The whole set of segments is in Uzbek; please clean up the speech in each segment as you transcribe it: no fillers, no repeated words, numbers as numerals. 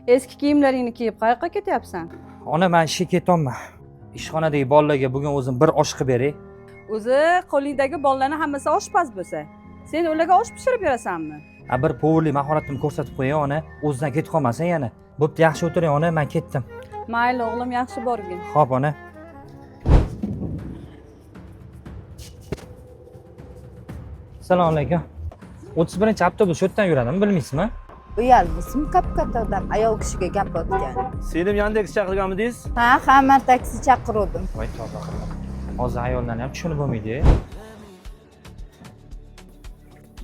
Eski kiyimlaringni kiyib qayoqqa ketyapsan? Ona, men ishga ketyapman. Ishxonadagi bolalarga bugun o'zim bir osh qilib beray. O'zi qo'lingdagi bolalarning hammasi oshpaz bo'lsa, sen ularga osh pishirib berasanmi? Bir povurlik mahoratimni ko'rsatib qo'yay, ona. O'zidan ketib qolmasin yana. Bo'pti, yaxshi o'tiring, ona, men ketdim. Mayli o'g'lim, yaxshi borgin. Xo'p, ona. Assalomu alaykum. 31-avtobus shu yerdan yuradimi, bilmaysizmi? Uyalmisin, katta odam ayol kishiga gap otgan. Selim Yandex chaqirganmidingiz? Ha, men taksi chaqiruvdim. Voy tavba qildim. Hozir ayollarni ham tushunib bo'lmaydi.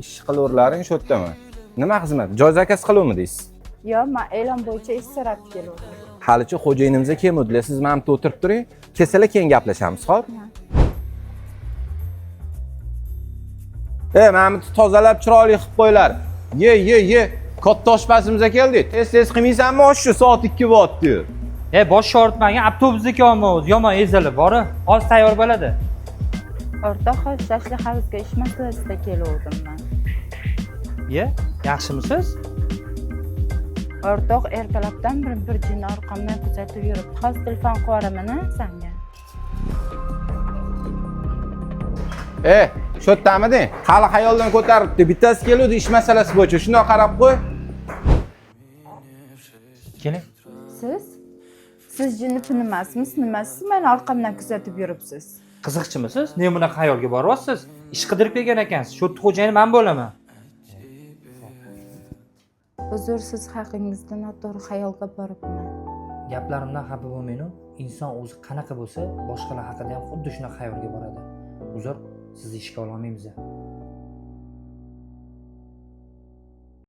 Ish qilaverlaring shu yerdami? Nima xizmat? Joy zakaz qiluvmidingiz? Yo'q, men e'lon bo'yicha ish so'rab keldim. Halichi xo'jayinimizga kelmadilar. Siz mana bu yerda o'tirib turing. Kelsalar keyin gaplashamiz, xo'p? Mana bu tozalab chiroyli qilib qo'ylar. Ye. Katta oshpazimizga keldik. Tez qilmaysanmi oshni? Soat 2 bo'lyapti. Bosh shoritmagan avtobusga olmaymiz. Yomon ezilib bori. Hozir tayyor bo'ladi. O'rtoq xo'jashli havzga ish masalasida keluvdim men. Yaxshimisiz? O'rtoq ertalabdan bir jinni orqamdan kuzatib yuribdi. Hozir telefon qilaman senga. Shu yerdamiding? Hali xayoldan ko'taribdi. Bittasi keluvdi ish masalasi bo'yicha. Shunday qarab qo'y. Keling. Siz jinni emasmisiz? Nimasiz meni orqamdan kuzatib yuribsiz? Qiziqchimisiz? Ne bunaqa xayolga boryapsiz? Ish qidirib kelgan ekansiz. Shu xo'jayini men bo'laman. Uzr, siz haqingizda noto'g'ri xayolga boribman. Gaplarimdan xafa bo'lmang. Inson o'zi qanaqa bo'lsa, boshqalar haqida ham xuddi shunaqa xayolga boradi. Uzr, sizni ishga ololmaymiz.